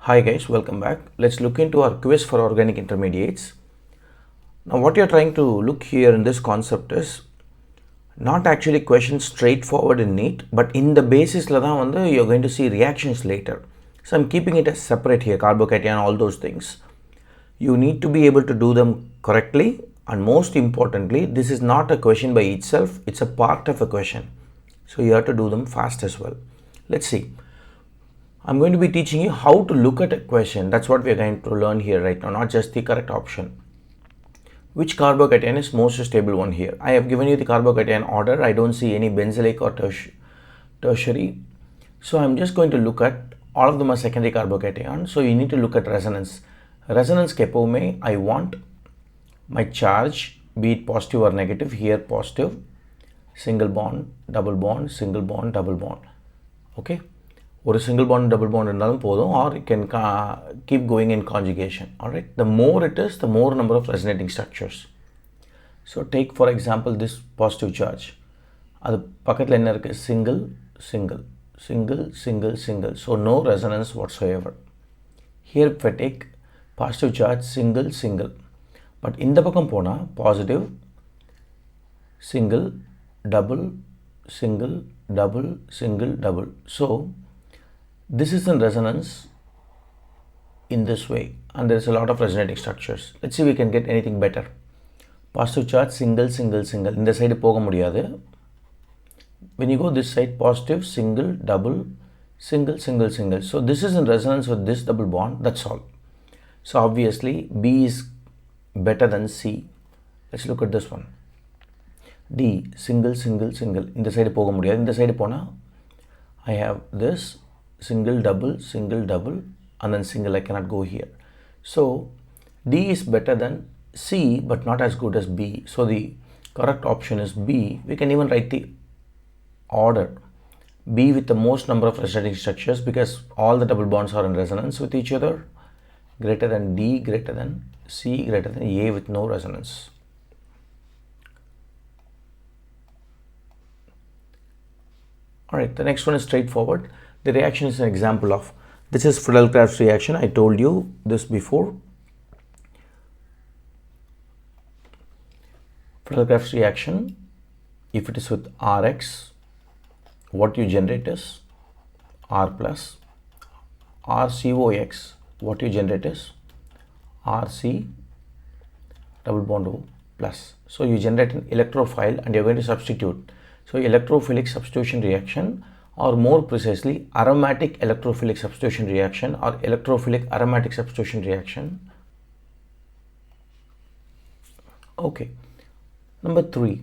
Hi guys, welcome back. Let's look into our quiz for organic intermediates. Now what you're trying to look here in this concept is not actually questions straightforward in NEET, but in the basis you're going to see reactions later. So I'm keeping it as separate here, carbocation, all those things. You need to be able to do them correctly, and most importantly, this is not a question by itself, it's a part of a question. So you have to do them fast as well. Let's see. I'm going to be teaching you how to look at a question. That's what we're going to learn here right now, not just the correct option. Which carbocation is most stable one here? I have given you the carbocation order. I don't see any benzylic or tertiary. So I'm just going to look at all of them are secondary carbocation. So you need to look at resonance. Resonance kepome, I want my charge, be it positive or negative. Here positive, single bond, double bond, single bond, double bond. Okay. Or a single bond, double bond, or it can keep going in conjugation. Alright, the more it is, the more number of resonating structures. So take for example this positive charge. That's single, single, single, single, single. So no resonance whatsoever. Here if I take positive charge, single, single. But in the pakam pona, positive, single, double, single, double, single, double. So this is in resonance in this way, and there is a lot of resonating structures. Let's see if we can get anything better. Positive charge, single, single, single. In the side poga mudiyadhu. When you go this side, positive, single, double, single, single, single. So this is in resonance with this double bond. That's all. So obviously B is better than C. Let's look at this one. D, single, single, single. In the side poga mudiyadhu. In the side pona, I have this single, double, and then single. I cannot go here. So D is better than C, but not as good as B. So the correct option is B. We can even write the order. B with the most number of resonating structures, because all the double bonds are in resonance with each other, greater than D, greater than C, greater than A with no resonance. Alright, the next one is straightforward. The reaction is an example of, this is Friedel-Crafts reaction. I told you this before. Friedel-Crafts reaction, if it is with Rx, what you generate is R plus. RCOX, what you generate is RC double bond O plus. So you generate an electrophile and you're going to substitute. So electrophilic substitution reaction, or more precisely aromatic electrophilic substitution reaction, or electrophilic aromatic substitution reaction. Okay. Number 3,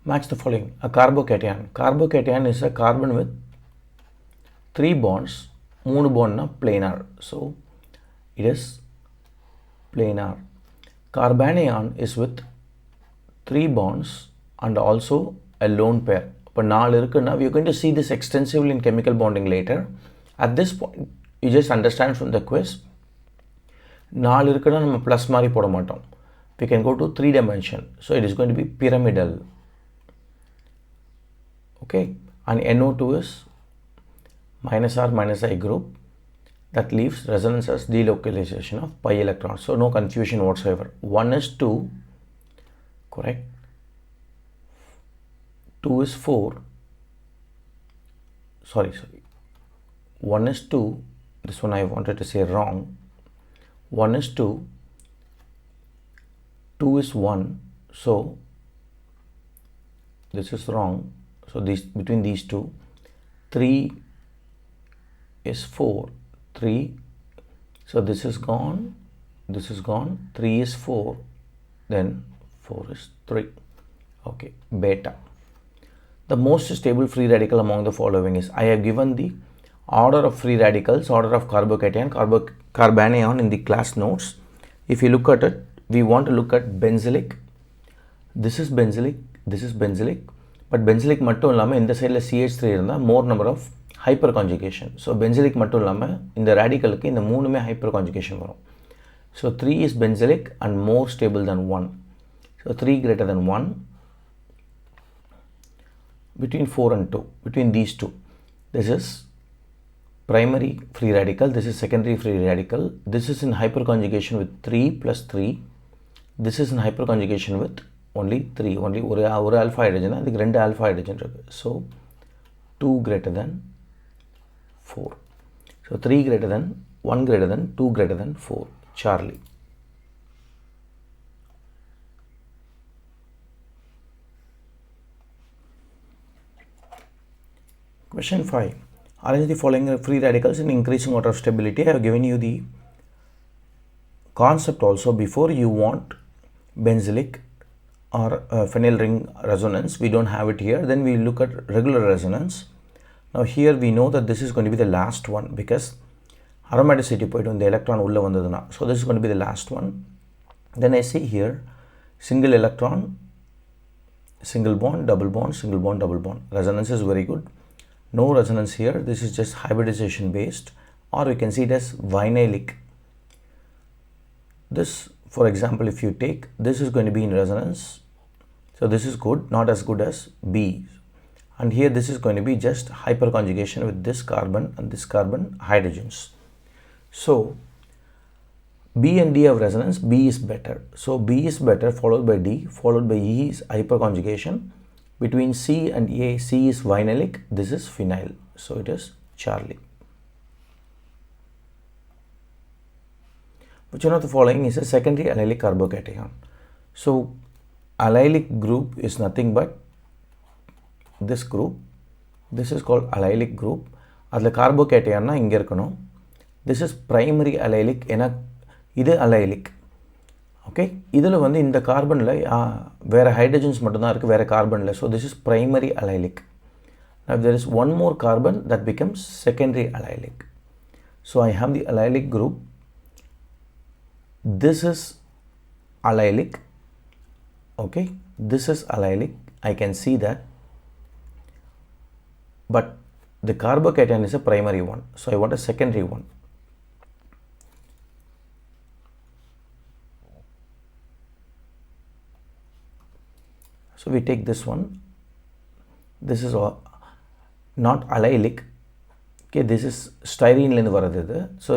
match the following. A carbocation. Carbocation is a carbon with 3 bonds. 3 bond na planar. So it is planar. Carbanion is with 3 bonds and also a lone pair. Now we are going to see this extensively in chemical bonding later. At this point, you just understand from the quiz. Plus we can go to 3 dimension. So it is going to be pyramidal. Okay, and NO2 is minus R minus I group. That leaves resonance as delocalization of pi electrons. So no confusion whatsoever. 1 is 2, correct? 2 is 4. Sorry. 1 is 2. This one I wanted to say wrong. 1 is 2. 2 is 1. So this is wrong. So this between these two. 3 is 4. 3. So this is gone. This is gone. 3 is 4. Then 4 is 3. Okay. Beta. The most stable free radical among the following is, I have given the order of free radicals, order of carbocation, carbanion in the class notes. If you look at it, we want to look at benzylic. This is benzylic, this is benzylic, but benzylic mattum illama in the side la CH3 irundha more number of hyperconjugation. So benzylic mattum illama in the radical ku inda moonume hyperconjugation varum. So 3 is benzylic and more stable than 1. So 3 greater than 1. Between 4 and 2, between these two, this is primary free radical, this is secondary free radical, this is in hyperconjugation with 3 plus 3, this is in hyperconjugation with only 3, only one alpha hydrogen, I think 2 alpha hydrogen, so 2 greater than 4, so 3 greater than 1 greater than 2 greater than 4, Charlie. Question 5. Arrange the following free radicals in increasing order of stability. I have given you the concept also before. You want benzylic or phenyl ring resonance. We don't have it here. Then we look at regular resonance. Now here we know that this is going to be the last one because aromaticity point on the electron ulla vandaduna. So this is going to be the last one. Then I see here single electron, single bond, double bond, single bond, double bond. Resonance is very good. No resonance here. This is just hybridization based, or we can see it as vinylic. This, for example, if you take, this is going to be in resonance. So this is good, not as good as B. And here this is going to be just hyperconjugation with this carbon and this carbon hydrogens. So B and D have resonance. B is better. So B is better, followed by D, followed by E is hyperconjugation. Between C and A, C is vinylic, this is phenyl. So it is Charlie. Which one of the following is a secondary allylic carbocation? So allylic group is nothing but this group. This is called allylic group. Adla carbocation na inga irukano. This is primary allylic, ena idu allylic. Okay, இதில் வந்து இந்த கார்பனில் வேறு hydrogens மட்டும்தான் இருக்குது, வேறு கார்பனில். So this is primary allylic. Now there is one more carbon that becomes secondary allylic. So I have the allylic group. This is allylic. Okay, this is allylic. I can see that. But the carbocation is a primary one. So I want a secondary one. So we take this one. This is not allylic. Okay, this is styrene lenu varadhu. So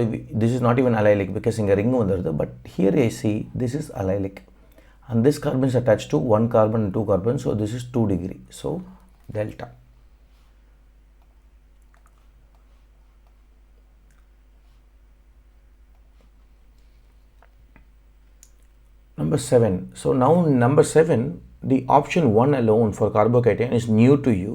this is not even allylic because inga ring vandirudhu. But here I see this is allylic, and this carbon is attached to one carbon and two carbon. So this is 2 degree. So delta. Number 7. So now number 7. The option 1 alone for carbocation is new to you.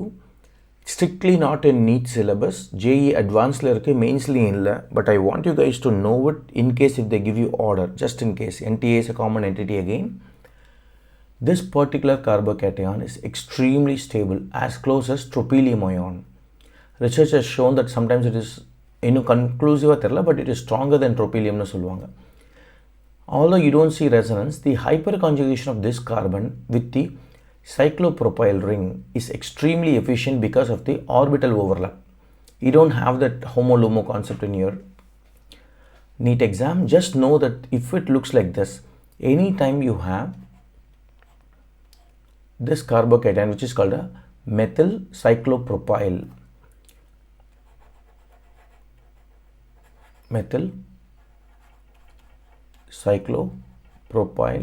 Strictly not in NEET syllabus. JEE advanced la irukku, mains la illa. But I want you guys to know it in case if they give you order. Just in case. NTA is a common entity again. This particular carbocation is extremely stable, as close as tropylium ion. Research has shown that sometimes it is conclusive, but it is stronger than tropylium na solluvaanga. Although you don't see resonance, the hyperconjugation of this carbon with the cyclopropyl ring is extremely efficient because of the orbital overlap. You don't have that homo-LUMO concept in your NEET exam. Just know that if it looks like this, anytime you have this carbocation which is called a methyl cyclopropyl, methyl cyclopropyl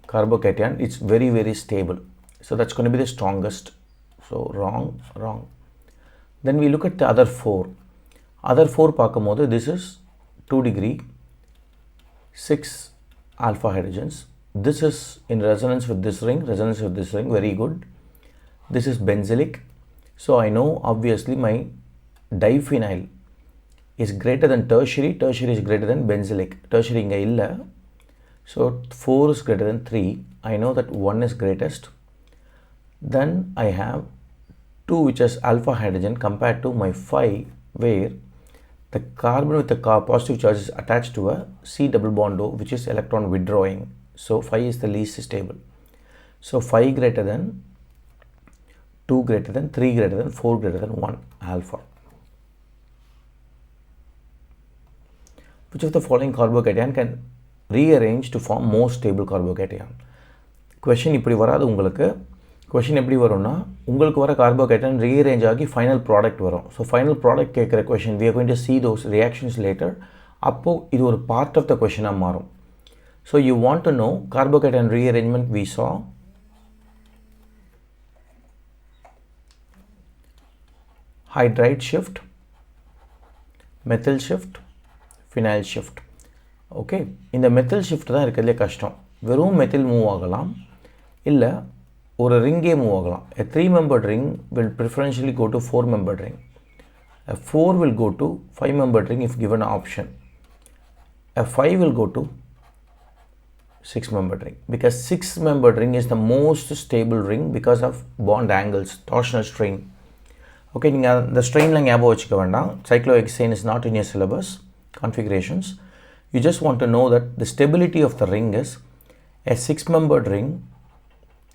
carbocation, it's very, very stable. So that's going to be the strongest. So wrong. Then we look at the other 4. Other 4 பார்க்கும்போது this is 2 degree, 6 alpha hydrogens. This is in resonance with this ring, very good. This is benzylic. So I know obviously my diphenyl is greater than tertiary is greater than benzylic. Tertiary inga illa. So 4 is greater than 3. I know that 1 is greatest. Then I have 2 which is alpha hydrogen compared to my 5 where the carbon with the positive charge is attached to a C double bond O which is electron withdrawing. So 5 is the least stable. So 5 greater than, 2 greater than, 3 greater than, 4 greater than 1 alpha. Which of the following carbocation can rearrange to form more stable carbocation? Question இப்படி வராது உங்களுக்கு. question எப்படி வரும்னா உங்களுக்கு வர carbocation rearrange ஆகி final product வரும். So final product கேட்குற question we are going to see those reactions later. அப்போ இது ஒரு part of the question மாறும். So you want to know carbocation rearrangement we saw. Hydride shift, methyl shift, phenyl shift. Okay, இந்த methyl shift தான் இருக்கிறதுலே கஷ்டம். வெறும் methyl move ஆகலாம் இல்லை ஒரு ரிங்கே மூவ் ஆகலாம். A 3-membered ring will preferentially go to 4-membered ring. A 4 will go to 5-membered ring if given an option. A 5 will go to 6-membered ring because 6-membered ring is the most stable ring because of bond angles, torsional strain. Okay, நீங்கள் அந்த ஸ்ட்ரெயின்லாம் ஞாபகம் வச்சுக்க வேண்டாம். Cyclohexane is not in your syllabus configurations. You just want to know that the stability of the ring is a 6-membered ring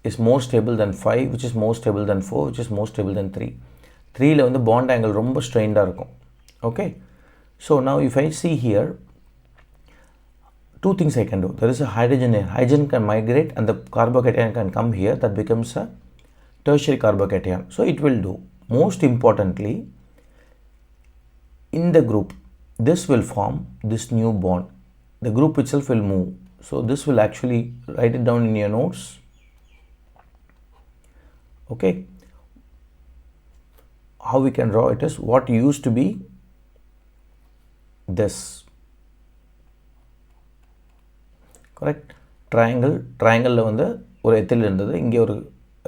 is more stable than 5, which is more stable than 4, which is more stable than 3. 3ல வந்து bond angle ரொம்ப strained இருக்கும். Okay, so now if I see here, two things I can do. There is a hydrogen here. Hydrogen can migrate and the carbocation can come here. That becomes a tertiary carbocation. So it will do. Most importantly, in the group, this will form this new bond. The group itself will move. So this will actually write it down in your notes. Okay. How we can draw it is what used to be this. Correct. Triangle வந்து ஒரு ethyl இருந்தது, இங்கே ஒரு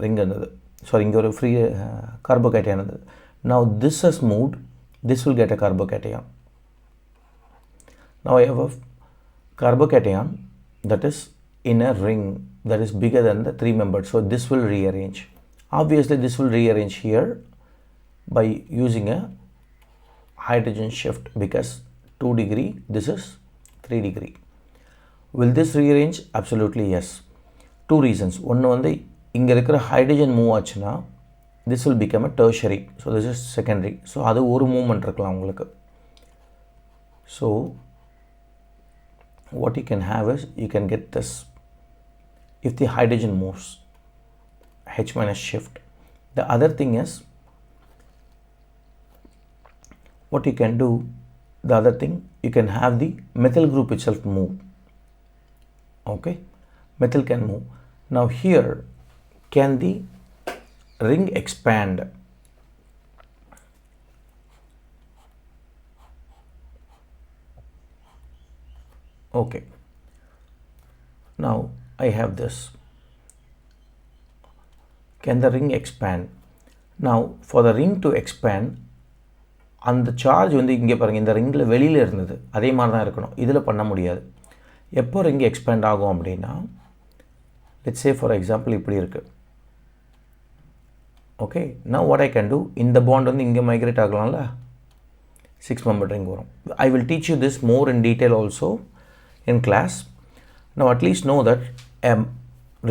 ring இருந்தது. Sorry, இங்கே ஒரு free carbocation இருந்தது. Now this has moved. This will get a carbocation. Now I have a carbocation that is in a ring that is bigger than the 3-membered. So this will rearrange. Obviously this will rearrange here by using a hydrogen shift because 2 degree, this is 3 degree. Will this rearrange? Absolutely yes. Two reasons. One வந்து இங்கே இருக்கிற hydrogen move ஆச்சுன்னா this will become a tertiary. So this is secondary. So அது ஒரு movement இருக்கலாம் உங்களுக்கு. So what you can have is you can get this. If the hydrogen moves, H minus shift. The other thing is what you can do, the other thing, you can have the methyl group itself move. Okay, methyl can move. Now here, can the ring expand? Okay, now I have this. Can the ring expand? Now for the ring to expand, அந்த charge வந்து இங்கே பாருங்கள், இந்த ரிங்கில் வெளியில் இருந்தது அதே மாதிரி தான் இருக்கணும். இதில் பண்ண முடியாது. எப்போ ரிங் எக்ஸ்பேண்ட் ஆகும் அப்படின்னா, let's say for example இப்படி இருக்குது. Okay, now what I can do, இந்த பாண்ட் வந்து இங்கே மைக்ரேட் ஆகலாம்ல, 6-membered ring வரும். I will teach you this more in detail also in class. Now at least know that a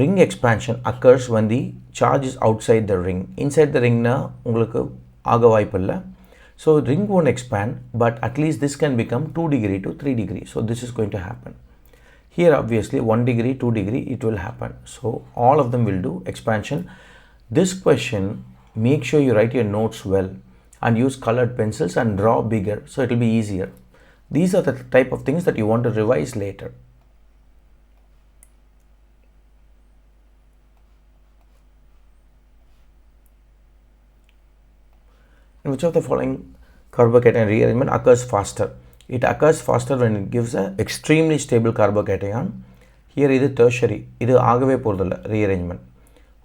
ring expansion occurs when the charge is outside the ring. Inside the ring na உங்களுக்கு ஆக வாய்ப்பு இல்லை. So ring won't expand, but at least this can become 2 degree to 3 degree. So this is going to happen. Here obviously 1 degree, 2 degree, it will happen. So all of them will do expansion. This question, make sure you write your notes well and use colored pencils and draw bigger so it will be easier. These are the type of things that you want to revise later. In which of the following carbocation rearrangement occurs faster? It occurs faster when it gives an extremely stable carbocation. Here is tertiary. This is ஆகவே போறதில்ல rearrangement.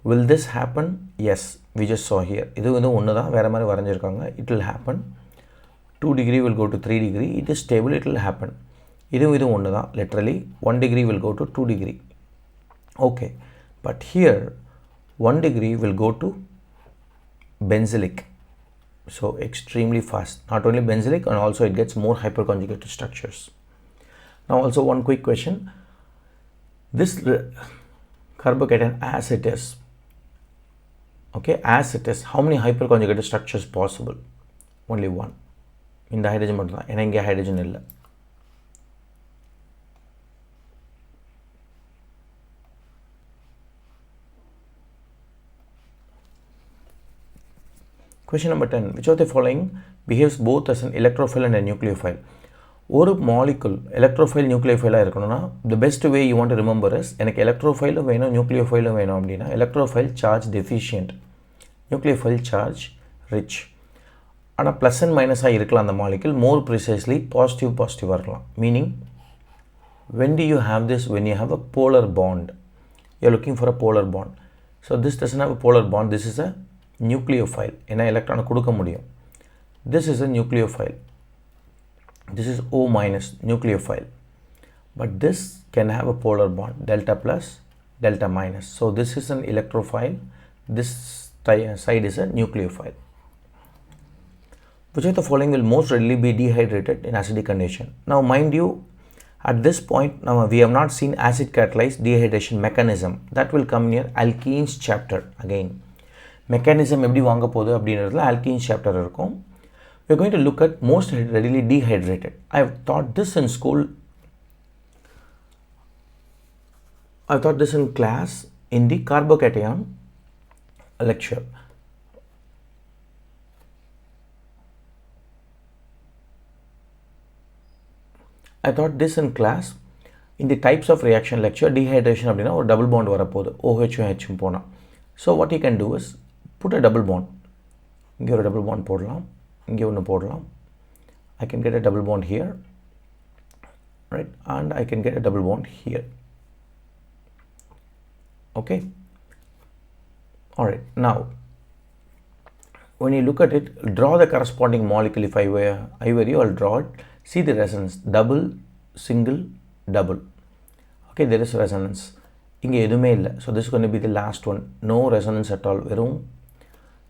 Will this happen? Yes, we just saw here. இது வந்து ஒன்று தான், வேறு மாதிரி வரைஞ்சிருக்காங்க. It will happen. 2 degree will go to 3 degree. It is stable, it will happen. இது ஒன்று தான், literally 1 degree will go to 2 degree. Okay, but here 1 degree will go to benzylic. So extremely fast. Not only benzylic, and also it gets more hyperconjugated structures. Now also one quick question. This carbocation as it is, okay, as it is, how many hyperconjugated structures possible? Only one. இந்த hydrogen மட்டும் தான், ஏன்னா இங்கே hydrogen இல்லை. Question number 10. Which of the following behaves both as an electrophile and a nucleophile? ஒரு molecule electrophile nucleophile இருக்கணும்னா the best way you want to remember is எனக்கு electrophile வேணும் nucleophile வேணும் அப்படின்னா electrophile charge deficient, nucleophile charge rich. ஆனால் plus and மைனஸாக இருக்கலாம் அந்த molecule, more precisely பாசிட்டிவாக இருக்கலாம். Meaning when do you have this? When you have a polar bond. You are looking for a polar bond. So this doesn't have a polar bond. This is a nucleophile. ஏன்னா எலக்ட்ரானை கொடுக்க முடியும். This is a nucleophile. This is O minus nucleophile. But this can have a polar bond, delta plus, delta minus. So this is an electrophile. This side is a nucleophile. Which of the following will most readily be dehydrated in acidic condition? Now mind you, at this point, now we have not seen acid catalyzed dehydration mechanism. That will come near alkenes chapter again. Mechanism எப்படி வாங்க போகுது அப்படின்றதுல alkenes chapter இருக்கும். We are going to look at most readily dehydrated. I have taught this in school. I have taught this in class in the carbocation lecture. I taught this in class in the types of reaction lecture. Dehydration அப்படினா ஒரு double bond வரப்போகுது, OH H போனா. So what you can do is put a double bond. இங்கே ஒரு double bond போடலாம், இங்கே ஒன்று போடலாம். I can get a double bond here, right, and I can get a double bond here. Okay, all right. Now when you look at it, draw the corresponding molecule. If I were you, I'll draw it. See the resonance, double, single, double. Okay, there is resonance. இங்கே எதுவுமே இல்லை. So this is going to be the last one. No resonance at all. வெறும்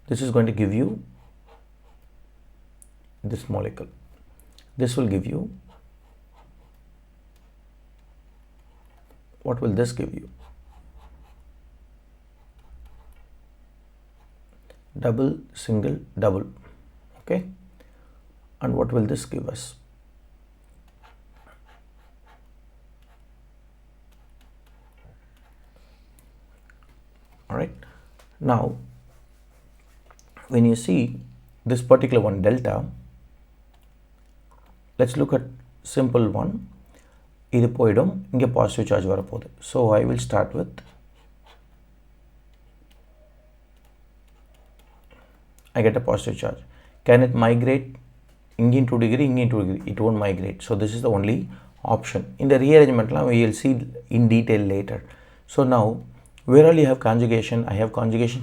this is going to give you this molecule. This will give you, what will this give you? Double, single, double. Okay, and what will this give us? All right, now when you see this particular one, delta, let's look at simple one. இது போய்டும், இங்கே positive charge வரப்போகுது. So I will start with, I get a positive charge. Can it migrate இங்கேயும் 2 degree, இங்கேயும் 2 degree? It won't migrate. So this is the only option. In the rearrangement we will see in detail later. So now where all you have conjugation, I have conjugation,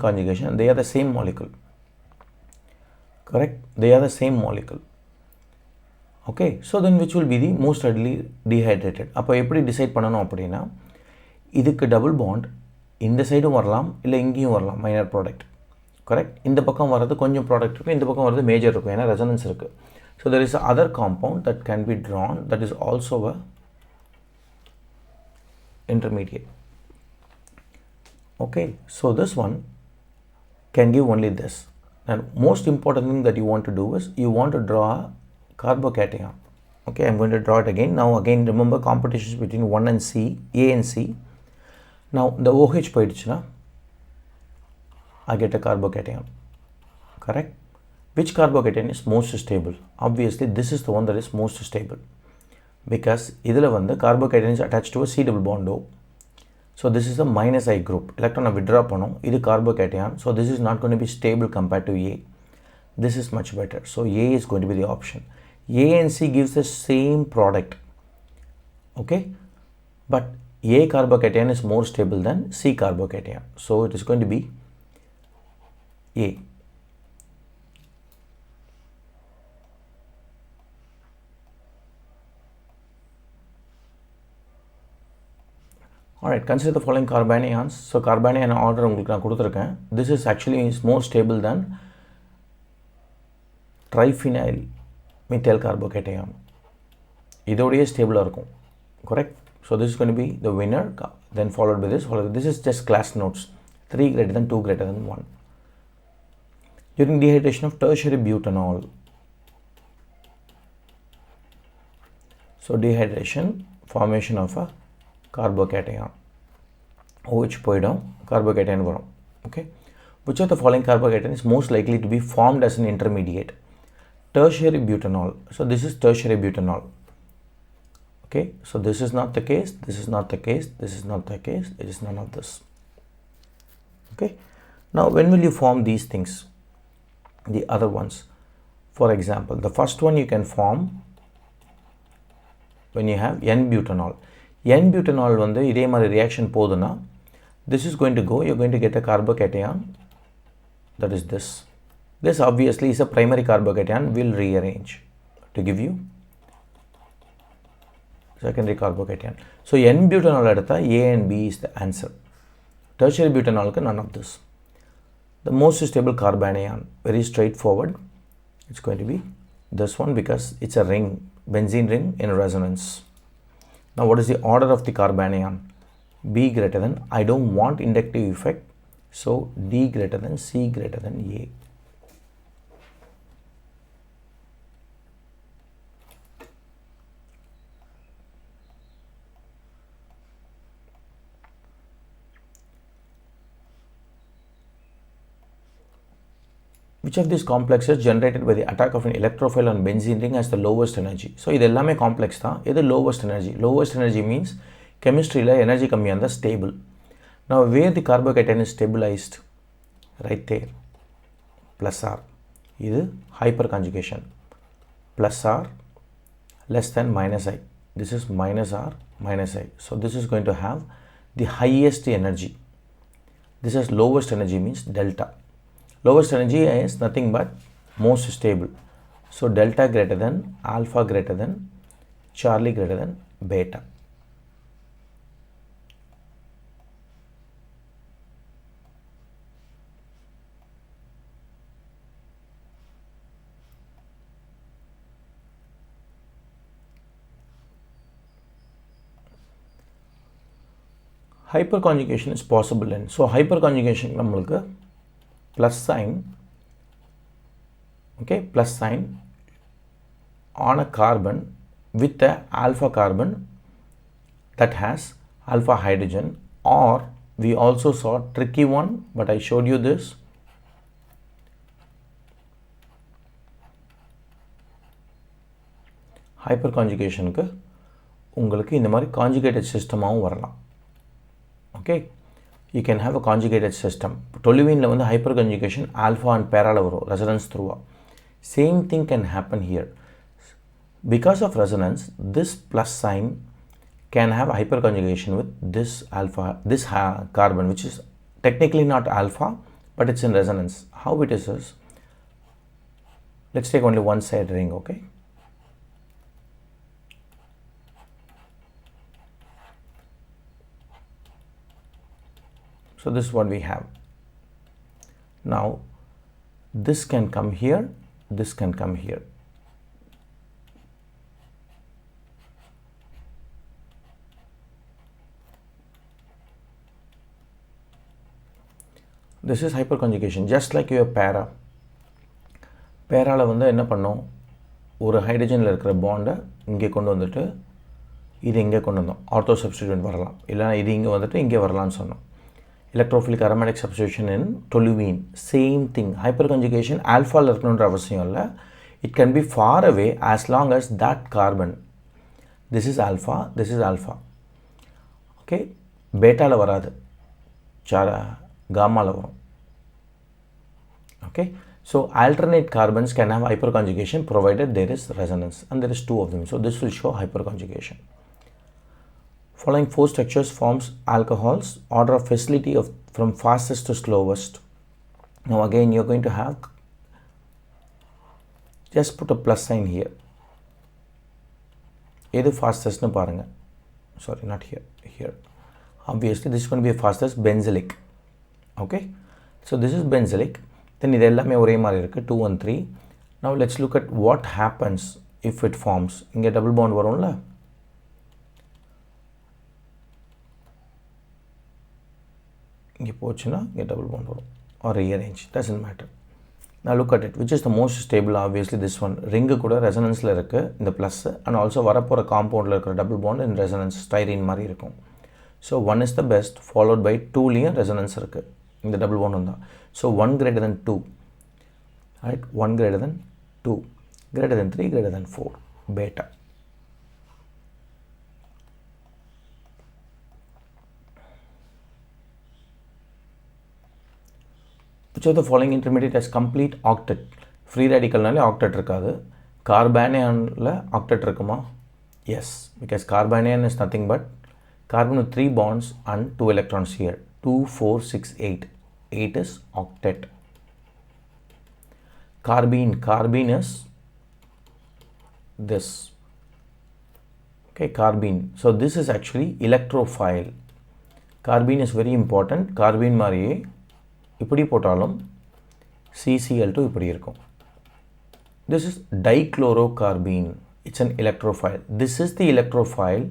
and they are the same molecule. Correct? They are the same molecule. Okay, so then which will be the most readily dehydrated? அப்போ எப்படி decide பண்ணணும் அப்படின்னா, இதுக்கு double bond இந்த சைடும் வரலாம், இல்லை இங்கேயும் வரலாம், மைனர் ப்ராடக்ட். கரெக்ட்? இந்த பக்கம் வர்றது கொஞ்சம் ப்ராடக்ட் இருக்கும், இந்த பக்கம் வர்றது மேஜர் இருக்கும், ஏன்னா ரெசனன்ஸ் இருக்குது. So there is other compound that can be Tran that is also a intermediate. Okay, so this one can give only this. And most important thing that you want to do is you want to draw a carbocation. Okay, I'm going to draw it again. Now again remember competitions between 1 and C, A and C. Now the OH போயிடுச்சுனா I get a carbocation. Correct? Which carbocation is most stable? Obviously this is the one that is most stable, because இதில் வந்து carbocation is attached to a C double bond O. So this is a minus I group. Electron withdraw பண்ணும், இது carbocation. So this is not going to be stable compared to A. This is much better. So A is going to be the option. A and C gives the same product. Okay, but A carbocation is more stable than C carbocation. So it is going to be A. Alright, consider the following carbanions. So carbanion order உங்களுக்கு நான் கொடுத்திருக்கேன். This is actually is more stable than triphenyl methyl carbocation. இதோடயே ஸ்டேபிளாக இருக்கும். Correct? So this is going to be the winner, then followed by this. This is just class notes. 3 greater than 2 greater than 1. During dehydration of tertiary butanol. So dehydration, formation of a carbocation. OH போய்டும், carbocation வரும். Okay, Which of the following carbocation is most likely to be formed as an intermediate? Tertiary butanol. So this is tertiary butanol. Okay, so this is not the case, this is not the case, this is not the case, it is none of this. Okay, now when will you form these things? The other ones. For example, the first one you can form when you have N-butanol. N-butanol வந்து இதே மாதிரி reaction போதுனா, this is going to go, you're going to get a carbocation, that is this. This obviously is a primary carbocation, will rearrange to give you secondary carbocation. So N-butanol எடுத்தா A and B is the answer. Tertiary butanol none of this. The most stable carbanion, very straightforward. It's going to be this one because it's a ring, benzene ring in resonance. Now what is the order of the carbanion? B greater than, I don't want inductive effect, so D greater than, C greater than A. Which of these complexes generated by the attack of an electrophile on benzene ring has the lowest energy? So இது எல்லாமே complex தான். இது lowest energy. Lowest energy means chemistry la energy கம்மியா இருந்தா stable. Now where the carbocation is stabilized? Right there. Plus R. இது hyperconjugation. Plus R less than minus I. This is minus R minus I. So this is going to have the highest energy. This is lowest energy means delta. Lowest energy is nothing but most stable. So delta greater than, alpha greater than, Charlie greater than beta. Hyperconjugation is possible in. So hyperconjugation நம்மளுக்கு plus sign, okay, plus sign on a carbon with a alpha carbon that has alpha hydrogen, or we also saw tricky one, but I showed you this. Hyperconjugation க்கு உங்களுக்கு இந்த மாதிரி conjugated system ஆவும் வரலாம். Okay, you can have a conjugated system. Toluene la hyperconjugation alpha and para la varum resonance through. Same thing can happen here. Because of resonance, this plus sign can have hyperconjugation with this alpha, this carbon, which is technically not alpha, but it's in resonance. How it is? Let's take only one side ring, okay? So this is what we have. Now this can come here, this can come here. This is hyperconjugation, just like your para. Para la வந்து என்ன பண்ணோம், ஒரு ஹைட்ரஜன்ல இருக்கிற பாண்டை இங்கே கொண்டு வந்துட்டு இது இங்கே கொண்டு வந்தோம். ஆர்த்தோ சப்ஸ்டிட்யூட் வரலாம், இல்லைனா இது இங்கே வந்துட்டு இங்கே வரலாம்னு சொன்னோம். Electrophilic aromatic substitution in toluene, same thing. Hyperconjugation alpha la irukkonundra avasiyam illa, it can be far away as long as that carbon, this is alpha, this is alpha, okay, beta la varadu, gamma la varum. Okay, so alternate carbons can have hyperconjugation provided there is resonance, and there is two of them, so this will show hyperconjugation. Following four structures forms alcohols, order of facility of from fastest to slowest. Now again you're going to have, just put a plus sign here. Either fastest nu parunga. Sorry, not here, here. Obviously this is going to be a fastest benzylic. Okay, so this is benzylic. Then idu ellame ore mari irukku 2 and 3. Now let's look at what happens if it forms. Inga double bond varumla. இங்கே போச்சுன்னா இங்கே double bond வரும், or rearrange, doesn't matter. Now look at it, which is the most stable? Obviously this one. Ring கூட ரெசனன்ஸில் இருக்குது இந்த plus, and also வரப்போகிற காம்பவுண்டில் இருக்கிற double bond in resonance styrene மாதிரி இருக்கும். So 1 is the best, followed by 2லேயும் ரெசனன்ஸ் இருக்குது. இந்த double bond வந்தா. So 1 greater than 2, right? 1 greater than 2, greater than 3, greater than 4, beta. Which of the following intermediate has complete octet? Free radical naale octet irukadu. Carbanion la octet irukuma? Yes, because carbanion is nothing but carbon with 3 bonds and 2 electrons here. 2, 4, 6, 8. 8 is octet. Carbene is this. Okay, carbene. So this is actually electrophile. Carbene is very important. Carbene mariye இப்படி போட்டாலும் CCl2 இப்படி இருக்கும். This is dichlorocarbene. It's an electrophile. This is the electrophile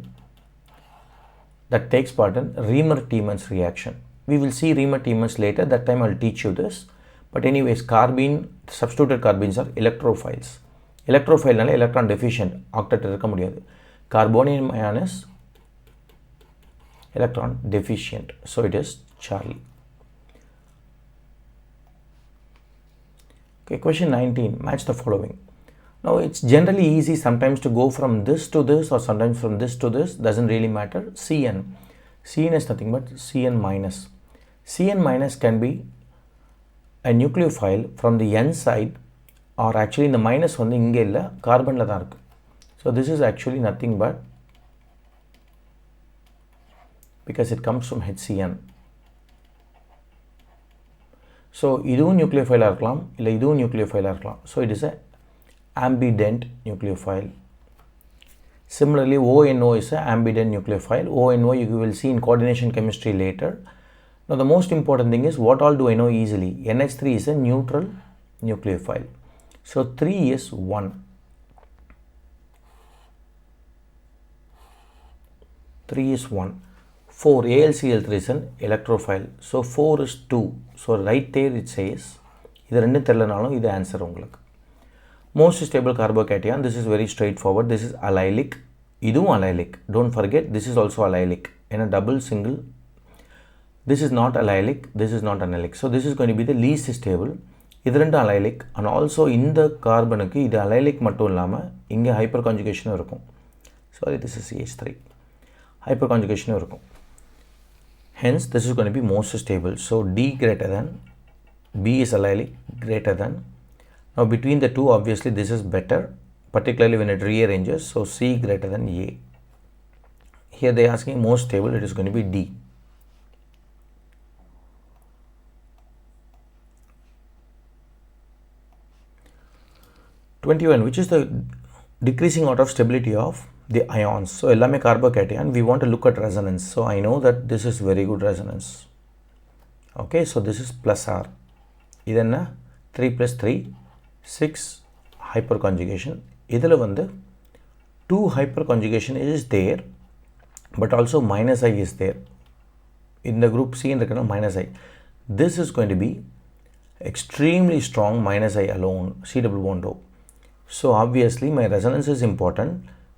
that takes part in Reamer-Tiemann's reaction. We will see Reamer-Tiemann's later. That time I'll teach you this. But anyways, carbene, substituted carbenes are electrophiles. Electrophile naale electron deficient. Octet irukka mudiyadhu. Carbonium ion is electron deficient. So it is Charlie. Okay, question 19. Match the following. Now it's generally easy sometimes to go from this to this or sometimes from this to this. Doesn't really matter. Cn. Cn is nothing but Cn minus. Cn minus can be a nucleophile from the N side, or actually in the minus வந்து இங்க இல்ல கார்பன்ல தான் இருக்கு. So this is actually nothing but, because it comes from HCN. So இதுவும் nucleophile இருக்கலாம் இல்ல இதுவும் nucleophile இருக்கலாம். So it is a ambident nucleophile. Similarly, ONO is a ambident nucleophile. ONO you will see in coordination chemistry later. Now the most important thing is, what all do I know easily? NH3 is a neutral nucleophile. So 3 is 1. 3 is 1. 4, AlCl3 is an electrophile. So 4 is 2. So right there it says, இது ரெண்டும் தெரியலனாலும் இது answer உங்களுக்கு. Most stable carbocation, this is very straightforward. This is allylic. இதுவும் allylic. Don't forget, this is also allylic. In a double single, this is not allylic, this is not allylic. So this is going to be the least stable. இது ரெண்டும் allylic, and also இந்த கார்பனுக்கு இது allylic மட்டும் இல்லாம இங்க hyperconjugation இருக்கும். Sorry, this is CH3. Hyperconjugation இருக்கும். Hence, this is going to be most stable. So D greater than, B is allylic, greater than. Now between the two, obviously this is better, particularly when it rearranges. So C greater than A. Here they are asking most stable, it is going to be D. (21) Which is the decreasing order of stability of the ions? So ellame carbocation, we want to look at resonance. So I know that this is very good resonance. Okay, so this is plus R. Idenna 3 plus 3, 6 hyperconjugation. Idhula vandu 2 hyperconjugation is there, but also minus I is there. In the group C and minus I. This is going to be extremely strong minus I alone, C double bond O. So obviously my resonance is important.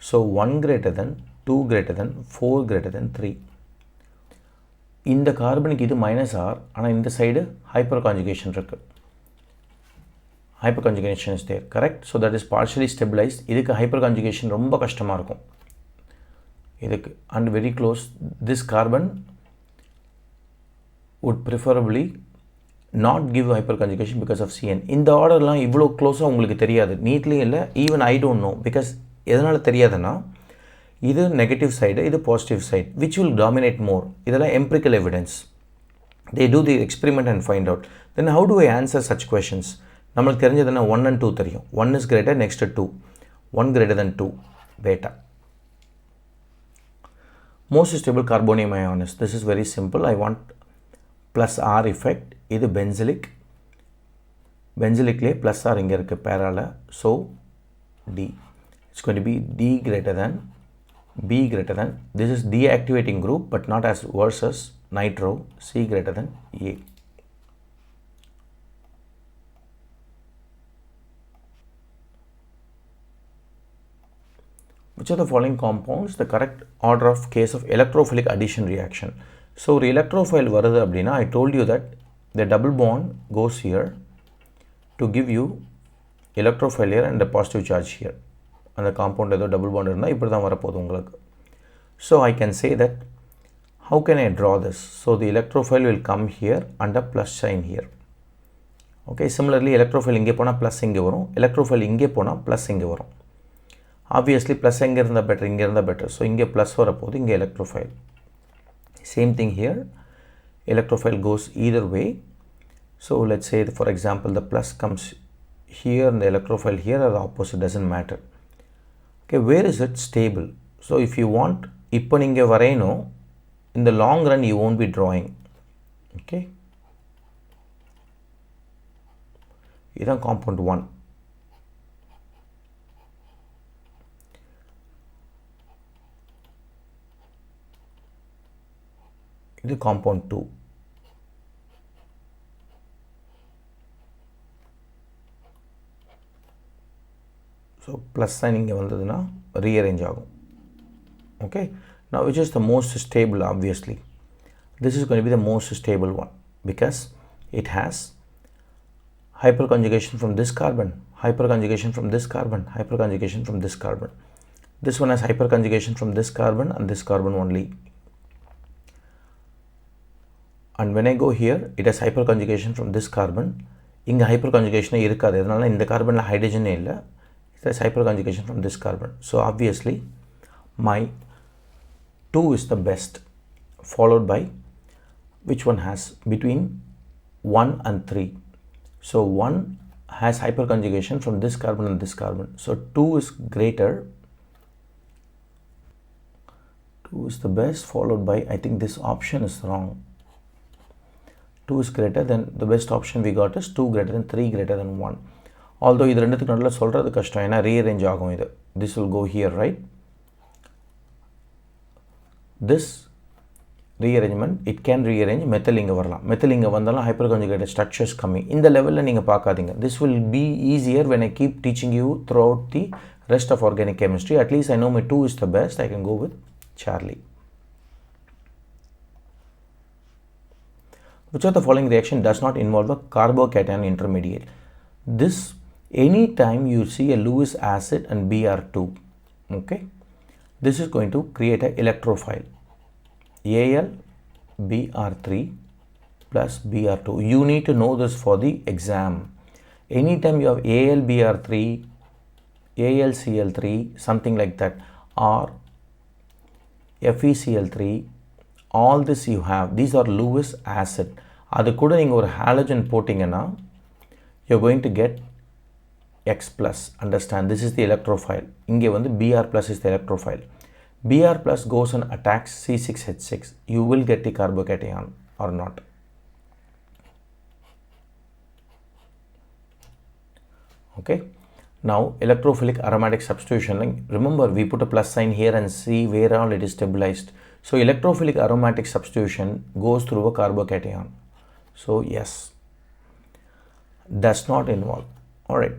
So 1 greater than, 2 greater than, 4 greater than 3. இந்த கார்பனுக்கு இது minus R, ஆனால் இந்த side hyperconjugation இருக்கு. Hyperconjugation is there, correct? So that is partially stabilized. இதுக்கு hyperconjugation ரொம்ப கஷ்டமா இருக்கும். இதுக்கு and very close. This carbon would preferably not give hyperconjugation because of CN. இந்த ஆர்டர்லாம் இவ்வளோ க்ளோஸாக உங்களுக்கு தெரியாது. நீட்லேயும் இல்லை, even I don't know. Because எதனால் தெரியாதுன்னா, இது நெகட்டிவ் சைடு, இது positive side. Which will dominate more? இதெல்லாம் empirical evidence. They do the experiment and find out. Then how do I answer such questions? நம்மளுக்கு தெரிஞ்சதுன்னா 1 and 2 தெரியும். 1 is greater, next 2. 1 greater than 2, beta. Most stable carbonium ion is, this is very simple. I want plus R effect. இது benzilic. பென்சிலிக்லேயே plus R இங்கே இருக்குது பேரால. So D. It's going to be D greater than, B greater than. This is deactivating group but not as worse as nitro. C greater than A. Which of the following compounds the correct order of case of electrophilic addition reaction? So ஒரு electrophile வருது அப்படின்னா, I told you that the double bond goes here to give you electrophile here and a positive charge here. And the compound is double bond. So I can say that, how can I draw this? So the electrophile will come here and a plus sign here. Okay, similarly electrophile inge pona plus inge varum, electrophile inge pona plus inge varum. Obviously plus inge irundha better, so inge plus varapodhu, inge electrophile. Same thing here, electrophile goes either way. So let's say for example the plus comes here and the electrophile here, or the opposite, doesn't matter. Okay, where is it stable? So if you want, ipo neenga varaino, in the long run you won't be drawing. Okay, this is compound 1. This is compound 2. So plus sign inge vandaduna rearrange agum. Okay, now which is the most stable? Obviously this is going to be the most stable one, because it has hyperconjugation from this carbon, hyperconjugation from this carbon, hyperconjugation from this carbon. This one has hyperconjugation from this carbon and this carbon only. And when I go here, it has hyperconjugation from this carbon. Inga hyperconjugation irukadu, edanaala indha carbon la hydrogen illa. It has hyperconjugation from this carbon. So obviously my 2 is the best, followed by which one has between 1 and 3. So 1 has hyperconjugation from this carbon and this carbon. So 2 is greater. 2 is the best, followed by, I think this option is wrong. 2 is greater than, the best option we got is 2 greater than 3 greater than 1. Although idu renduthukku nadula solradhu kashtam, ena rearrange agum idu. This will go here, right? This rearrangement, it can rearrange methyl inga varalam. Methyl inga vandala hyperconjugated structures coming. In the level la neenga paakadinga. This will be easier when I keep teaching you throughout the rest of organic chemistry. At least I know my 2 is the best. I can go with Charlie. Which of the following reaction does not involve a carbocation intermediate? This, anytime you see a Lewis acid and Br2, okay, this is going to create an electrophile. Al Br3 plus Br2. You need to know this for the exam. Anytime you have Al Br3, Al Cl3, something like that, or FeCl3, all this you have, these are Lewis acid. Adu kuda neenga or halogen potingana, you're going to get X plus. Understand, this is the electrophile. Inge vandu Br plus is the electrophile. Br plus goes and attacks C6H6. You will get the carbocation or not. Okay. Now electrophilic aromatic substitution. Remember, we put a plus sign here and see where all it is stabilized. So electrophilic aromatic substitution goes through a carbocation. So yes, does not involve. All right.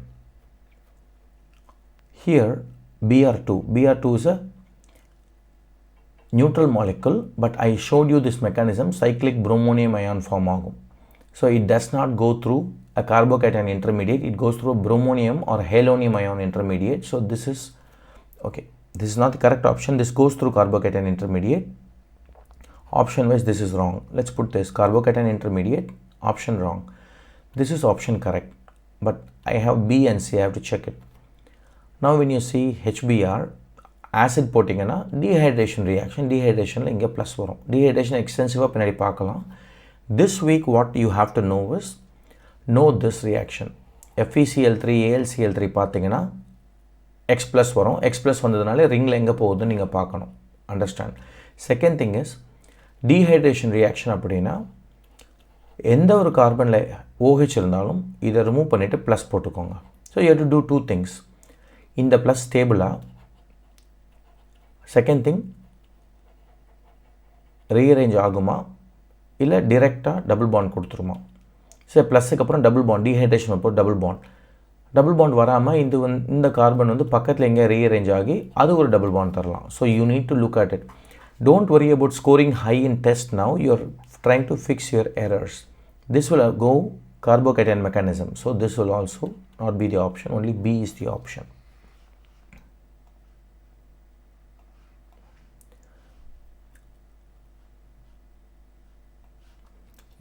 Here Br2 is a neutral molecule, but I showed you this mechanism, cyclic bromonium ion form agum. So it does not go through a carbocation intermediate, it goes through a bromonium or halonium ion intermediate. So this is, okay, this is not the correct option. This goes through carbocation intermediate. Option wise, this is wrong. Let's put this carbocation intermediate, option wrong. This is option correct, but I have B and C, I have to check it. Now when you see HBr, acid போட்டிங்கன்னா dehydration reaction, dehydration la inga plus varum. Dehydration extensive பின்னாடி பார்க்கலாம். This week what you have to know is, know this reaction. FeCl3, AlCl3 பார்த்தீங்கன்னா X plus வரும். X plus வந்ததுனால ரிங்ல எங்க போகுதுன்னு நீங்க பார்க்கணும். Understand. Second thing is, dehydration reaction அப்படினா எந்த ஒரு கார்பன்ல OH இருந்தாலும் இதை ரிமூவ் பண்ணிட்டு plus போட்டுக்கோங்க. So you have to do two things. இந்த plus stable-ஆ, second thing, rearrange ஆகுமா இல்ல டைரக்ட்டா டபுள் பாண்ட் கொடுத்துருமா. சரி, ப்ளஸ்க்கு அப்புறம் டபுள் பாண்ட், டீஹைட்ரேஷன் அப்போ டபுள் பாண்ட் வராமல் இந்த கார்பன் வந்து பக்கத்தில் எங்கே ரீஅரேஞ்ச் ஆகி அது ஒரு டபுள் பாண்ட் தரலாம். So you need to look at it. Don't worry about scoring high in test now. You are trying to fix your errors. This will go carbocation mechanism. So this will also not be the option. Only B is the option.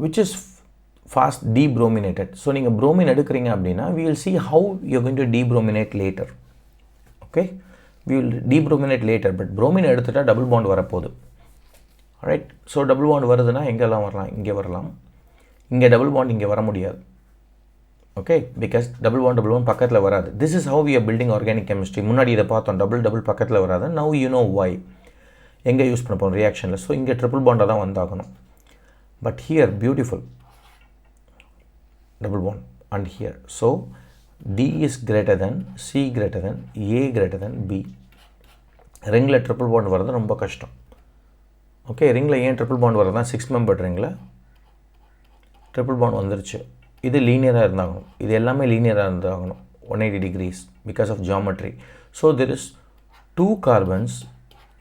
Which is fast debrominated. So நீங்கள் bromine எடுக்கிறீங்க அப்படின்னா we will see how you are going to debrominate later. Okay, we will debrominate later, but bromine எடுத்துட்டா double bond வரப்போகுது. Alright, so double bond வருதுன்னா எங்கெல்லாம் வரலாம்? இங்கே வரலாம். இங்கே double bond இங்கே வர முடியாது. Okay, because double bond பக்கத்தில் வராது. This is how we are building organic chemistry. முன்னாடி இதை பார்த்தோம், double பக்கத்தில் வராது. Now you know why. எங்கே யூஸ் பண்ண போகிறோம் ரியாக்ஷனில். ஸோ இங்கே ட்ரிபிள் பாண்டாக தான் வந்தாகணும். But here, beautiful, double bond, and here. So D is greater than, C greater than, A greater than B. ரிங்கில் ட்ரிபிள் பாண்ட் வரது ரொம்ப கஷ்டம். ஓகே, ரிங்கில் ஏன் ட்ரிபிள் பாண்ட் வரது தான் 6 மெம்பர் ரிங்கில் ட்ரிபிள் பாண்ட் வந்துருச்சு. இது லீனியராக இருந்தாகணும். இது எல்லாமே லீனியராக இருந்தாகணும் 180 degrees because of geometry. So there is 2 carbons,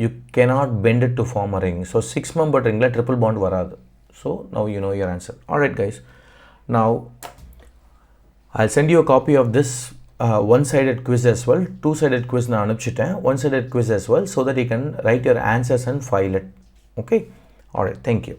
you cannot bend it to form a ring. So 6 member ரிங்கில் ட்ரிபிள் பாண்ட் வராது. So now you know your answer. Alright guys, now I'll send you a copy of this one-sided quiz as well. Two-sided quiz na anupchitten, one-sided quiz as well, so that you can write your answers and file it. Okay, alright, thank you.